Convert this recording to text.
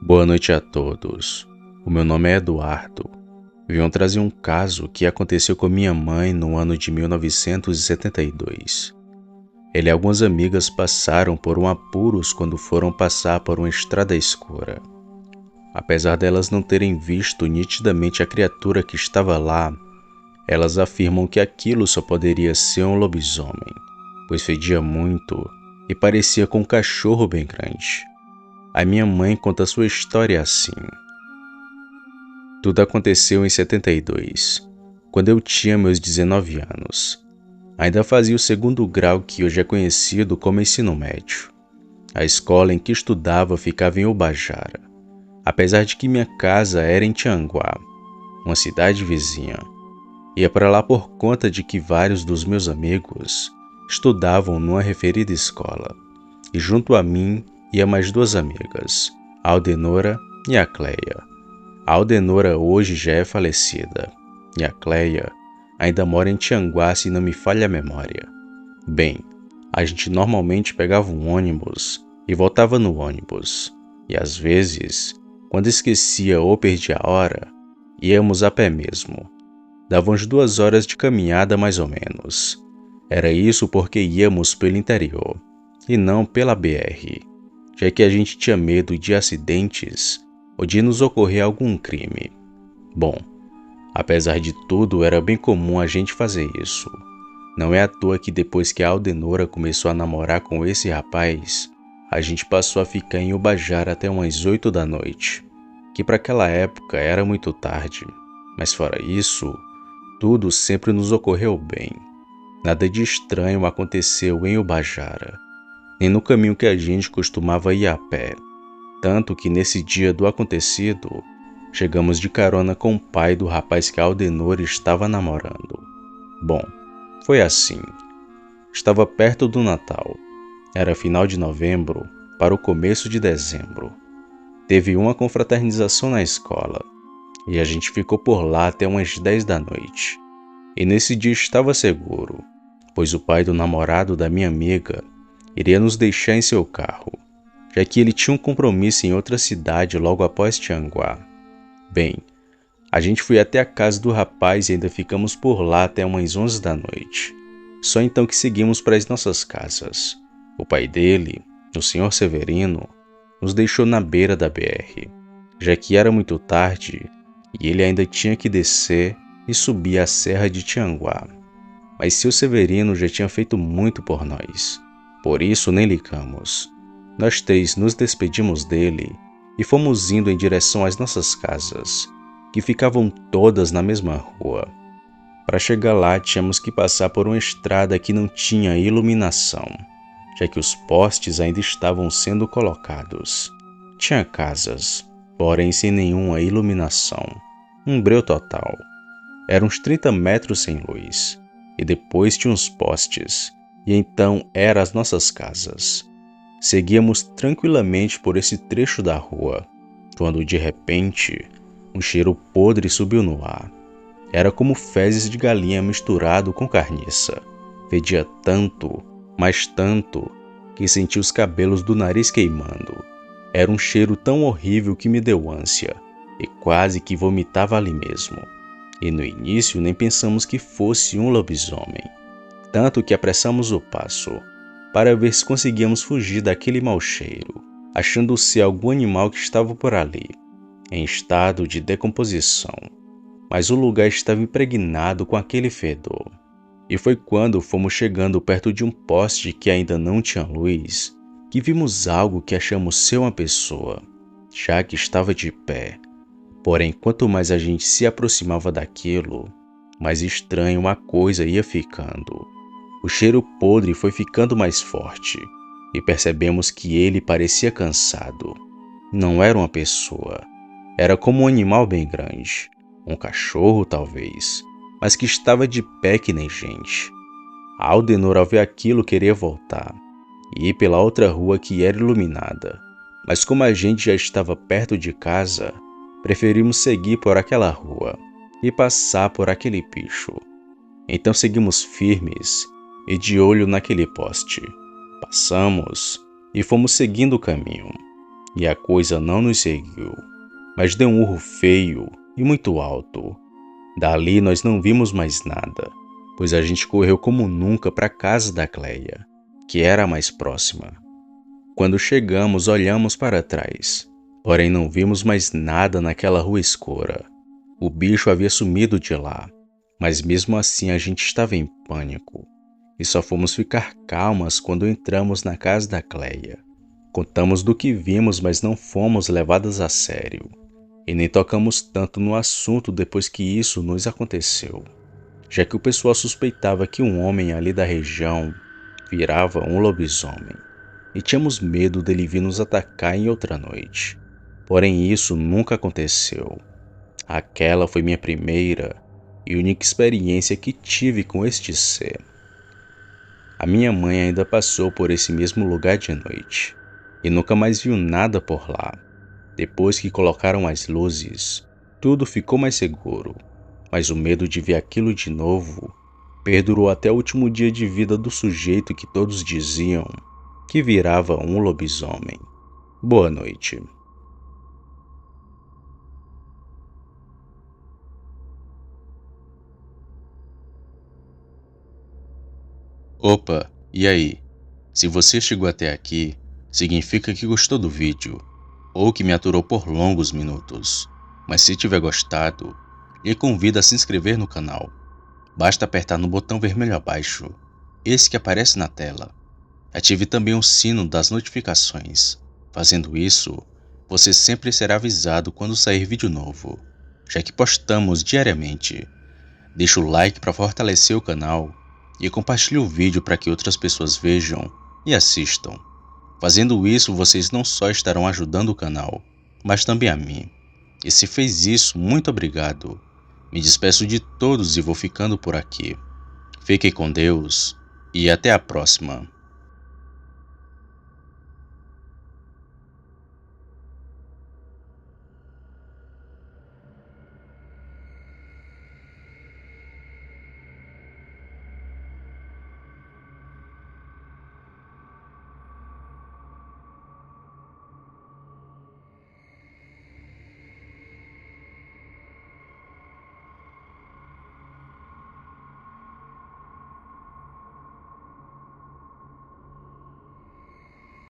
Boa noite a todos. O meu nome é Eduardo. Venho trazer um caso que aconteceu com minha mãe no ano de 1972. Ele e algumas amigas passaram por apuros quando foram passar por uma estrada escura. Apesar delas não terem visto nitidamente a criatura que estava lá, elas afirmam que aquilo só poderia ser um lobisomem, pois fedia muito e parecia com um cachorro bem grande. A minha mãe conta sua história assim. Tudo aconteceu em 72, quando eu tinha meus 19 anos. Ainda fazia o segundo grau que hoje é conhecido como ensino médio. A escola em que estudava ficava em Ubajara, apesar de que minha casa era em Tianguá, uma cidade vizinha. Ia para lá por conta de que vários dos meus amigos estudavam numa referida escola, e junto a mim ia mais duas amigas, a Aldenora e a Cleia. A Aldenora hoje já é falecida, e a Cleia ainda mora em Tianguá, se não me falha a memória. Bem, a gente normalmente pegava um ônibus e voltava no ônibus, e às vezes, quando esquecia ou perdia a hora, íamos a pé mesmo. Davam umas 2 horas de caminhada mais ou menos. Era isso porque íamos pelo interior, e não pela BR, já que a gente tinha medo de acidentes ou de nos ocorrer algum crime. Bom, apesar de tudo, era bem comum a gente fazer isso. Não é à toa que depois que a Aldenora começou a namorar com esse rapaz, a gente passou a ficar em Ubajara até umas 8 da noite, que para aquela época era muito tarde. Mas fora isso, tudo sempre nos ocorreu bem. Nada de estranho aconteceu em Ubajara, nem no caminho que a gente costumava ir a pé. Tanto que nesse dia do acontecido, chegamos de carona com o pai do rapaz que a Aldenora estava namorando. Bom, foi assim. Estava perto do Natal. Era final de novembro para o começo de dezembro. Teve uma confraternização na escola, e a gente ficou por lá até umas 10 da noite. E nesse dia estava seguro, pois o pai do namorado da minha amiga iria nos deixar em seu carro, já que ele tinha um compromisso em outra cidade logo após Tianguá. Bem, a gente foi até a casa do rapaz e ainda ficamos por lá até umas 11 da noite. Só então que seguimos para as nossas casas. O pai dele, o senhor Severino, nos deixou na beira da BR, já que era muito tarde e ele ainda tinha que descer e subir a serra de Tianguá. Mas seu Severino já tinha feito muito por nós, por isso nem ligamos. Nós 3 nos despedimos dele e fomos indo em direção às nossas casas, que ficavam todas na mesma rua. Para chegar lá, tínhamos que passar por uma estrada que não tinha iluminação, já que os postes ainda estavam sendo colocados. Tinha casas, porém sem nenhuma iluminação. Um breu total. Eram uns 30 metros sem luz, e depois tinha uns postes, e então eram as nossas casas. Seguíamos tranquilamente por esse trecho da rua, quando de repente um cheiro podre subiu no ar. Era como fezes de galinha misturado com carniça. Fedia tanto, mas tanto, que senti os cabelos do nariz queimando. Era um cheiro tão horrível que me deu ânsia, e quase que vomitava ali mesmo. E no início nem pensamos que fosse um lobisomem, tanto que apressamos o passo para ver se conseguíamos fugir daquele mau cheiro, achando ser algum animal que estava por ali, em estado de decomposição. Mas o lugar estava impregnado com aquele fedor. E foi quando fomos chegando perto de um poste que ainda não tinha luz, que vimos algo que achamos ser uma pessoa, já que estava de pé. Porém, quanto mais a gente se aproximava daquilo, mais estranho a coisa ia ficando. O cheiro podre foi ficando mais forte, e percebemos que ele parecia cansado. Não era uma pessoa, era como um animal bem grande, um cachorro talvez, mas que estava de pé que nem gente. A Aldenor, ao ver aquilo, queria voltar e ir pela outra rua que era iluminada, mas como a gente já estava perto de casa, preferimos seguir por aquela rua e passar por aquele picho. Então seguimos firmes e de olho naquele poste. Passamos e fomos seguindo o caminho. e a coisa não nos seguiu, mas deu um urro feio e muito alto. Dali nós não vimos mais nada, pois a gente correu como nunca para a casa da Cleia, que era a mais próxima. Quando chegamos, olhamos para trás, porém não vimos mais nada naquela rua escura. O bicho havia sumido de lá, mas mesmo assim a gente estava em pânico, e só fomos ficar calmas quando entramos na casa da Cleia. Contamos do que vimos, mas não fomos levadas a sério, e nem tocamos tanto no assunto depois que isso nos aconteceu, já que o pessoal suspeitava que um homem ali da região virava um lobisomem, e tínhamos medo dele vir nos atacar em outra noite. Porém isso nunca aconteceu. Aquela foi minha primeira e única experiência que tive com este ser. A minha mãe ainda passou por esse mesmo lugar de noite, e nunca mais viu nada por lá. Depois que colocaram as luzes, tudo ficou mais seguro, mas o medo de ver aquilo de novo perdurou até o último dia de vida do sujeito que todos diziam que virava um lobisomem. Boa noite. Opa, e aí? Se você chegou até aqui, significa que gostou do vídeo, ou que me aturou por longos minutos. Mas se tiver gostado, lhe convido a se inscrever no canal. Basta apertar no botão vermelho abaixo, esse que aparece na tela. Ative também o sino das notificações. Fazendo isso, você sempre será avisado quando sair vídeo novo, já que postamos diariamente. Deixe o like para fortalecer o canal e compartilhe o vídeo para que outras pessoas vejam e assistam. Fazendo isso, vocês não só estarão ajudando o canal, mas também a mim. E se fez isso, muito obrigado. Me despeço de todos e vou ficando por aqui. Fiquem com Deus e até a próxima.